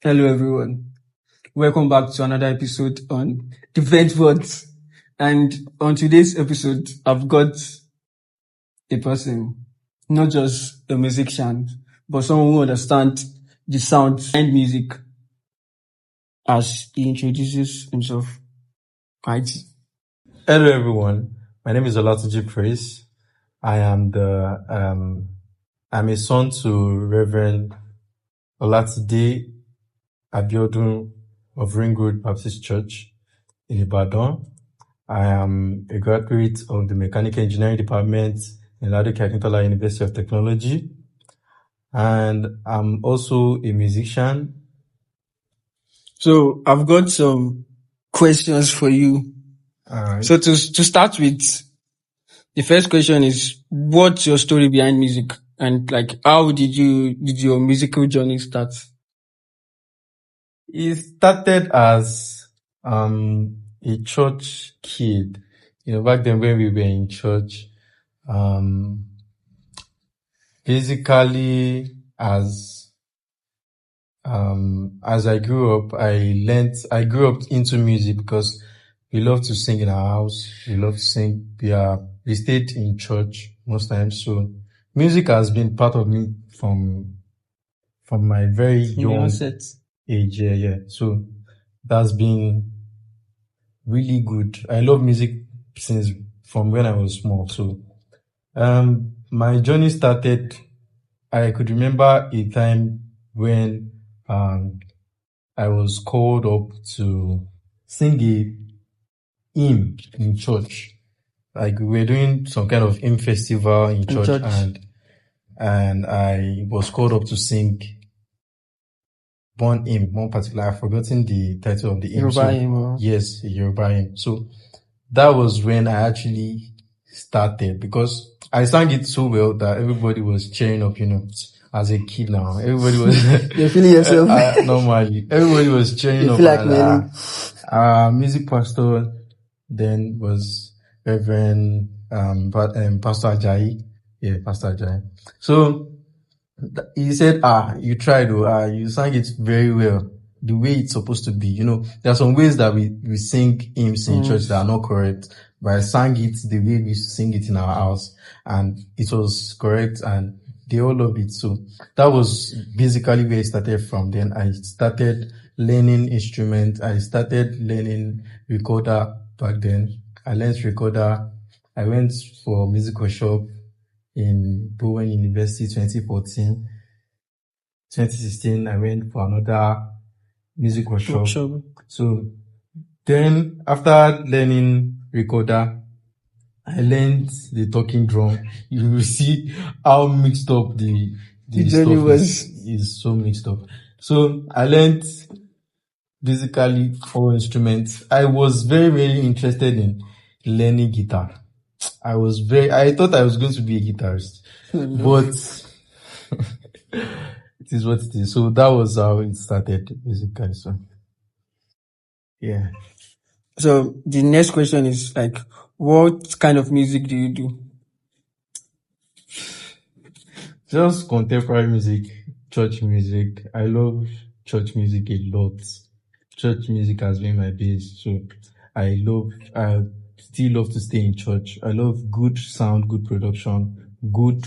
Hello everyone. Welcome back to another episode on the Vent Words. And on today's episode, I've got a person, not just a musician, but someone who understands the sound and music as he introduces himself. Right? Hello everyone, my name is Olatunji Praise. I'm a son to Reverend Olatunde Abiodun of Ring Road Baptist Church in Ibadan. I am a graduate of the Mechanical Engineering Department in Ladoke Akintola University of Technology, and I'm also a musician. So I've got some questions for you. All right. So to start with, the first question is, what's your story behind music? And how did your musical journey start? It started as a church kid. Back then when we were in church, basically as I grew up, I grew up into music because we love to sing in our house. We love to sing. We stayed in church most times. So music has been part of me from my very young age. Yeah. So that's been really good. I love music from when I was small. So, my journey started, I could remember a time when, I was called up to sing a hymn in church. We were doing some kind of hymn festival in church. And I was called up to sing one particular, I've forgotten the title of the hymn. Yoruba hymn. Yes, Yoruba hymn. So that was when I actually started, because I sang it so well that everybody was cheering up, as a kid now. Everybody was You're feeling yourself. Normally. Everybody was cheering you up. Feel like our music pastor then was Reverend Pastor Ajayi. Yeah, Pastor Ajayi. So he said, you tried, you sang it very well, the way it's supposed to be. There are some ways that we sing hymns in church that are not correct, but I sang it the way we sing it in our house, and it was correct, and they all loved it. So that was basically where it started from. Then I started learning instrument. I started learning recorder back then. I learned recorder. I went for music workshop in Bowen University 2014. 2016, I went for another music workshop. So then after learning recorder, I learned the talking drum. You will see how mixed up the stuff is so mixed up. So I learned basically 4 instruments. I was very, very interested in learning guitar. I thought I was going to be a guitarist, but it is what it is. So that was how it started, basically. So, yeah. So the next question is what kind of music do you do? Just contemporary music, church music. I love church music a lot. Church music has been my base. So I still love to stay in church. I love good sound, good production, good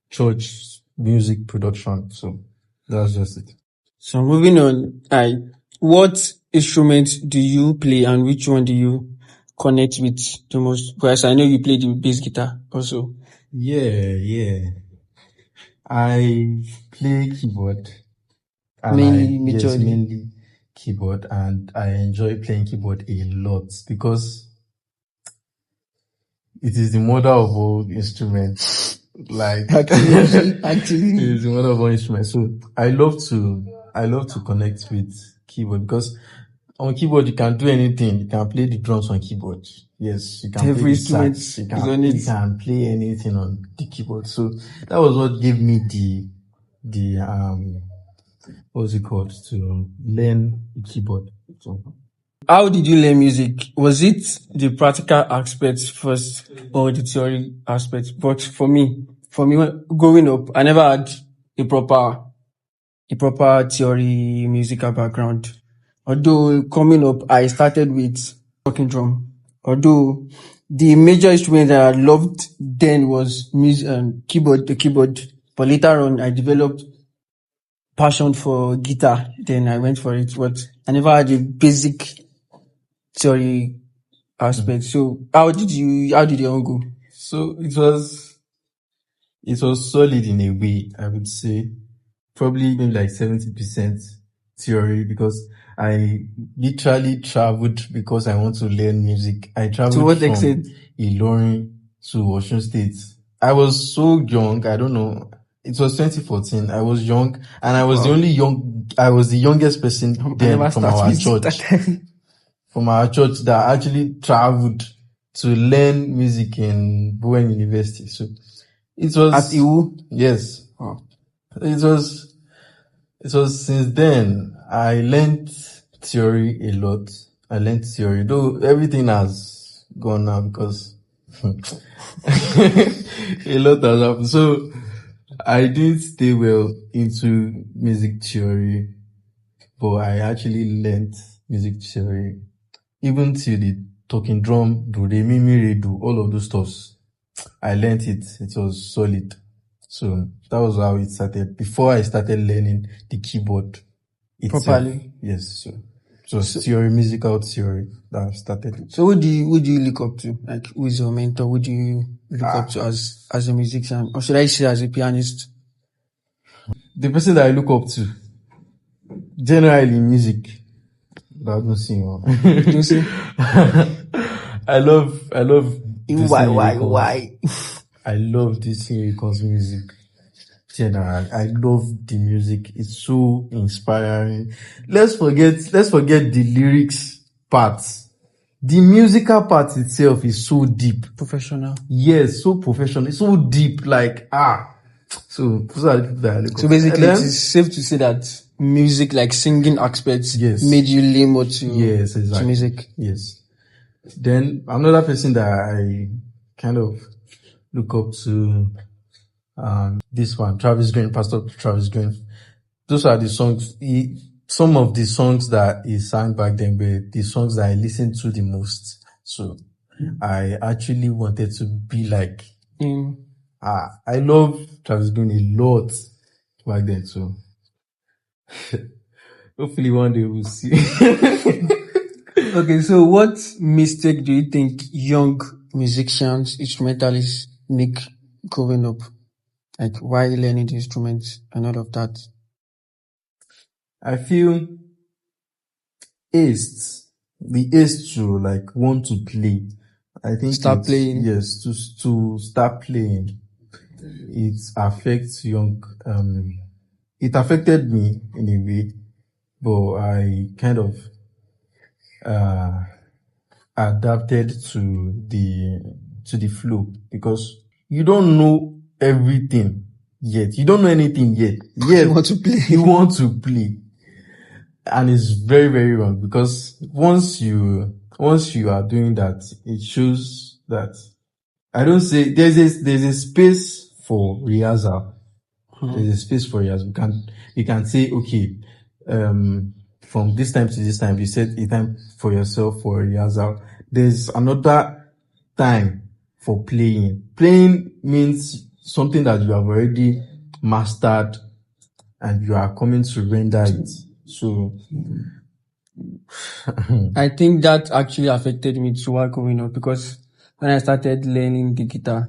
church music production. So that's just it. So moving on, what instrument do you play and which one do you connect with the most? Because I know you play the bass guitar also. Yeah. I play keyboard. Mainly keyboard, and I enjoy playing keyboard a lot because it is the mother of all instruments. Actually. It is the mother of all instruments. So I love to connect with keyboard because on keyboard you can do anything. You can play the drums on keyboard. Yes, you can play the sax. You can play anything on the keyboard. So that was what gave me the what's it called, to learn the keyboard. So how did you learn music? Was it the practical aspect first or the theory aspect? But for me, growing up, I never had a proper a proper theory musical background. Although coming up, I started with talking drum. Although the major instrument that I loved then was keyboard, the keyboard. But later on, I developed passion for guitar. Then I went for it. But I never had a basic theory aspect. So how did your own go? So it was solid in a way, I would say. Probably maybe like 70% theory, because I literally traveled because I want to learn music. I To traveled what from extent? Ilorin to Osun State. I was so young, I don't know. It was 2014. I was young, and I was I was the youngest person I then never from start our music that church. time. From our church that actually traveled to learn music in Bowen University. So it was At Iwu? yes. Oh. It was since then I learned theory a lot. I learned theory, though everything has gone now because a lot has happened. So I didn't stay well into music theory, but I actually learned music theory. Even till the talking drum, do re mi mi re do, all of those stuffs. I learned it. It was solid. So that was how it started. Before I started learning the keyboard itself. Properly. Yes. So it was theory, musical theory that started it. So who do you look up to? Like, who is your mentor? Who do you look up to as a musician? Or should I say as a pianist? The person that I look up to, generally in music, but I don't sing. You see? I love Why? I love this Recon's music. General, I love the music. It's so inspiring. Let's forget the lyrics part. The musical part itself is so deep. Professional. Yes, so professional. It's so deep. So those are the people that I look up to. So basically, it is safe to say that music, like singing aspects, made you lean more to music. Yes. Then another person that I kind of look up to, this one, Travis Green, Pastor Travis Green. Those are the songs. Some of the songs that he sang back then were the songs that I listened to the most. So I actually wanted to be like him. I love Travis Green a lot back then. So hopefully one day we'll see. Okay, so what mistake do you think young musicians, instrumentalists make growing up? Like, why learning the instruments and all of that? I feel the ace to like want to play. I think Start playing. Yes, to start playing. It affects young. It affected me in a way, but I kind of adapted to the flow, because you don't know everything yet. You don't know anything yet. You want to play. You want to play. And it's very, very wrong, because once you are doing that, it shows that I don't say there's a space for rehearsal. There's a space for rehearsal. You can say, okay, from this time to this time, you set a time for yourself for rehearsal. There's another time for playing. Playing means something that you have already mastered and you are coming to render it. So I think that actually affected me too while growing up, because when I started learning the guitar,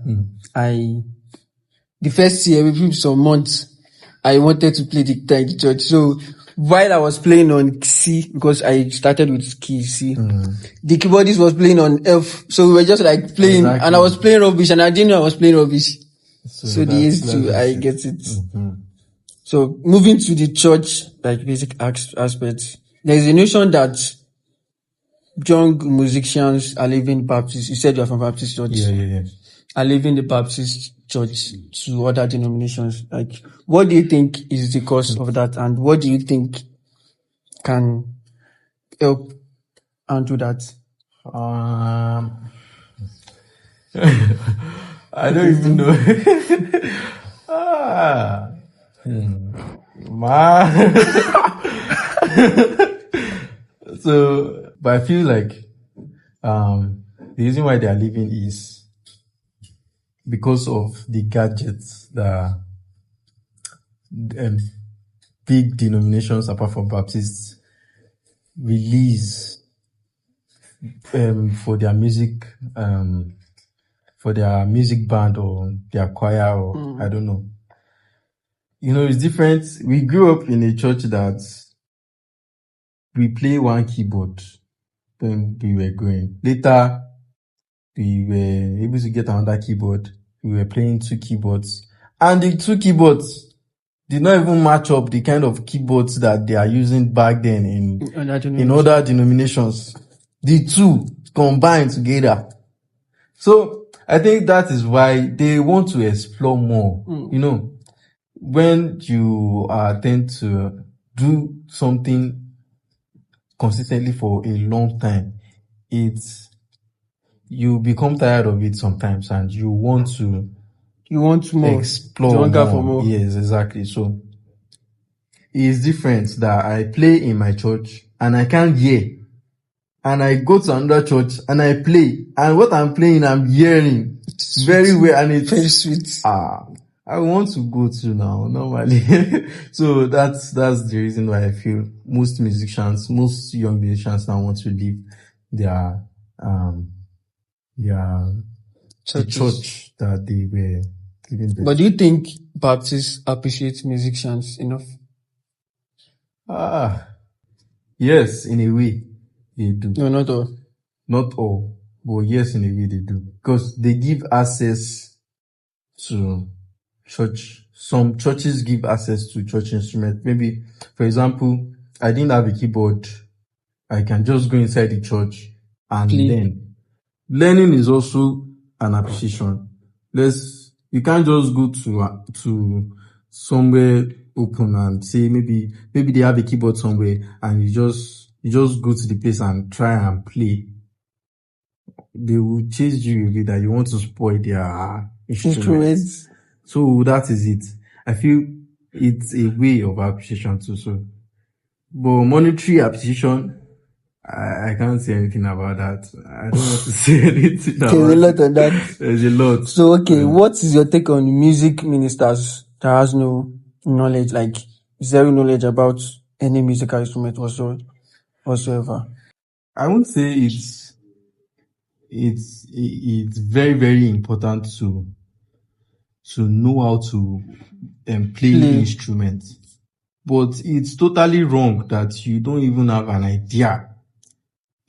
the first year, maybe some months, I wanted to play the guitar in the church. So while I was playing on C, because I started with key C, the keyboardist was playing on F. So we were just like playing, and I was playing rubbish, and I didn't know I was playing rubbish. So the is I get it. So moving to the church, like basic aspects, there is a notion that young musicians are leaving Baptist. You said you are from Baptist church. Yeah. Are leaving the Baptist church to other denominations. Like, what do you think is the cause of that, and what do you think can help undo that? I don't even know. man. So, but I feel like the reason why they are leaving is because of the gadgets that big denominations apart from Baptists release for their music band or their choir or I don't know. You know, it's different. We grew up in a church that we play one keyboard when we were going. Later, we were able to get another keyboard. We were playing 2 keyboards. And the 2 keyboards did not even match up the kind of keyboards that they are using back then in other denominations. The 2 combined together. So, I think that is why they want to explore more. You know, when you tend to do something consistently for a long time, you become tired of it sometimes and you want more explore more. Yes, exactly. So it's different that I play in my church and I can't hear, and I go to another church and I play, and what I'm playing I'm hearing very well, and it's very sweet. I want to go to now normally. So that's the reason why I feel most young musicians now want to leave their the church that they were giving birth. But do you think Baptists appreciate musicians enough? Yes, in a way they do. No, not all. Not all, but yes, in a way they do, because they give access to church. Some churches give access to church instruments. Maybe, for example, I didn't have a keyboard. I can just go inside the church and learn. Learning is also an appreciation. You can't just go to somewhere open and say maybe they have a keyboard somewhere and you just go to the place and try and play. They will chase you with that you want to spoil their instruments. So that is it. I feel it's a way of appreciation too. So, but monetary appreciation, I can't say anything about that. I don't want to say anything about There's a lot on that. There's a lot. So, okay, what is your take on music ministers that has no knowledge, like zero knowledge about any musical instrument whatsoever? I won't say it's very, very important to know how to play instruments. But it's totally wrong that you don't even have an idea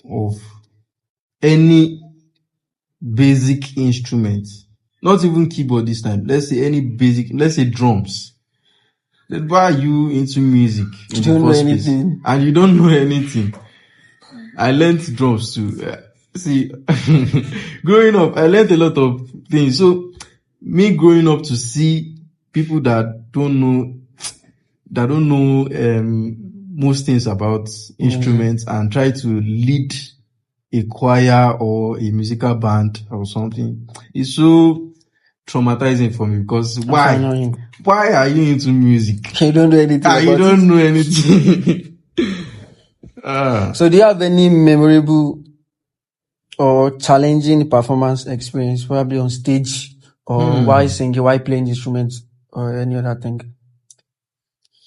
of any basic instrument. Not even keyboard this time. Let's say drums. Then why are you into music in the first place? And you don't know anything. I learned drums too. See, growing up, I learned a lot of things. So, me growing up to see people that don't know most things about instruments and try to lead a choir or a musical band or something, it's so traumatizing for me, because why are you into music? You don't know anything. You don't know anything. So do you have any memorable or challenging performance experience, probably on stage or while singing, while playing instruments or any other thing?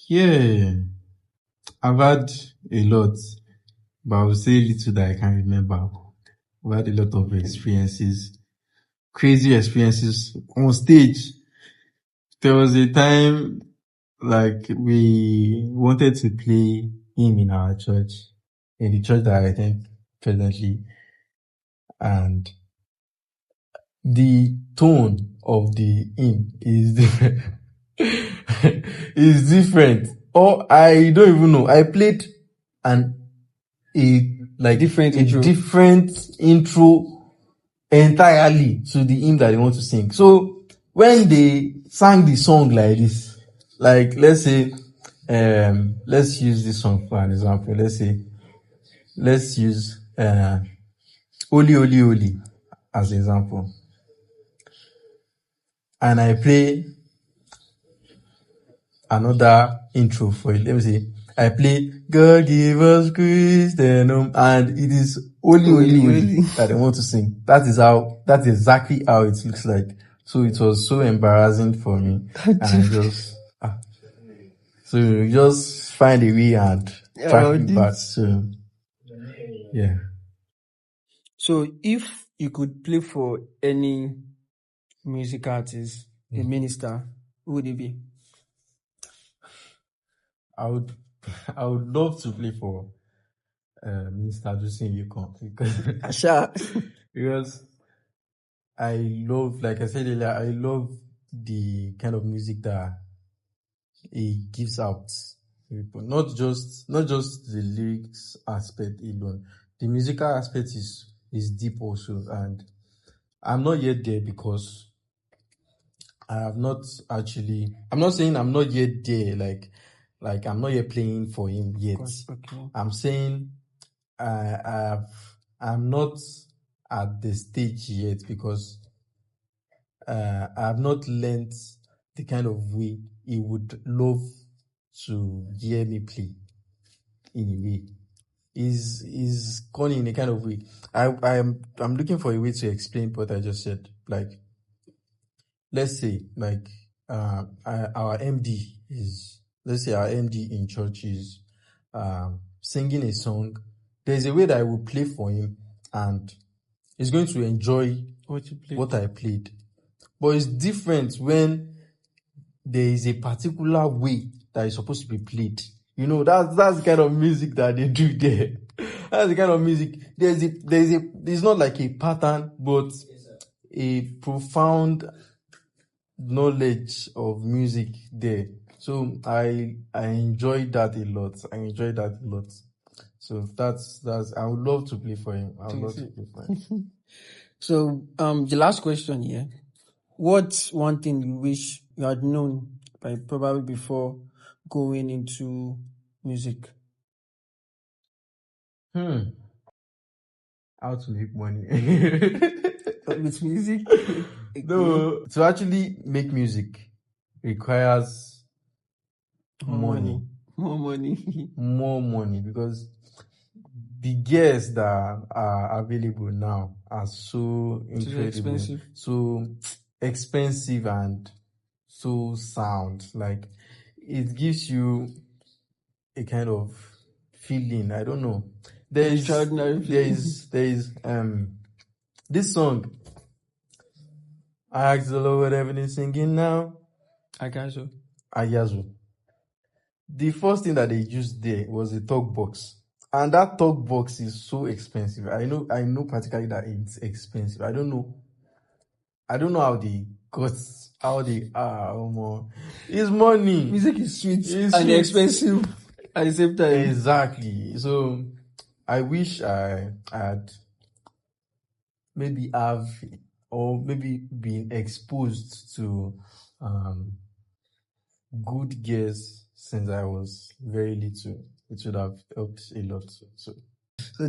Yeah, I've had a lot, but I will say little that I can remember. I've had a lot of experiences, crazy experiences on stage. There was a time, like, we wanted to play hymn in our church, in the church that I attend presently, and the tone of the hymn is different. Is different. Or I don't even know. I played different intro entirely to the hymn that they want to sing. So when they sang the song like this, like, let's say, let's use this song for an example. Let's use Oli Oli Oli as an example. And I play another intro for it. Let me see. I play God give us Christendom, and it is only that I want to sing. That's exactly how it looks like. So it was so embarrassing for me. And I just, so you just find a way and track it back. So, yeah. So if you could play for any music artist, a minister, who would it be? I would love to play for Mr. Justin Yukon because I love, like I said earlier, I love the kind of music that he gives out. Not just the lyrics aspect alone. The musical aspect is deep also, and I'm not yet there because I have not actually. I'm not saying I'm not yet there. Like I'm not yet playing for him yet. Okay. I'm saying I'm not at the stage yet because I have not learned the kind of way he would love to hear me play. In a way, is gone in a kind of way. I'm looking for a way to explain what I just said. Like, let's say, like, our MD is, let's say our MD in church is singing a song. There's a way that I will play for him, and he's going to enjoy what I played. But it's different when there is a particular way that is supposed to be played. You know, that's the kind of music that they do there. That's the kind of music. There's not like a pattern, but a profound knowledge of music there. So I enjoy that a lot. So that's I would love to play for him. So the last question here. What's one thing you wish you had known probably before going into music? How to make money with music? No, to actually make music requires money. More money Because the gears that are available now are so incredible, so expensive and so sound. Like, it gives you a kind of feeling. I don't know. There is this song. I ask the Lord whatever he's singing now. Ayazo. The first thing that they used there was a talk box. And that talk box is so expensive. I know particularly that it's expensive. I don't know how they got, it's money. Music is sweet and expensive at the same time. Exactly. So I wish I had maybe been exposed to good gears since I was very little. It would have helped a lot. So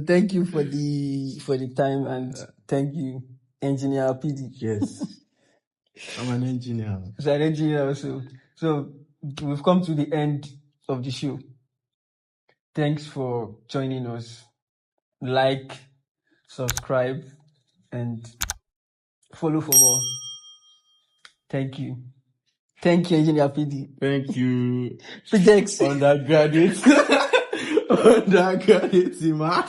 thank you for the time, and thank you, Engineer PD. Yes. I'm an engineer. So an engineer also. So we've come to the end of the show. Thanks for joining us. Like, subscribe, and follow for more. Thank you. Thank you, Engineer PD. Thank you. Peedex. Undergraduate. Undergraduate, man.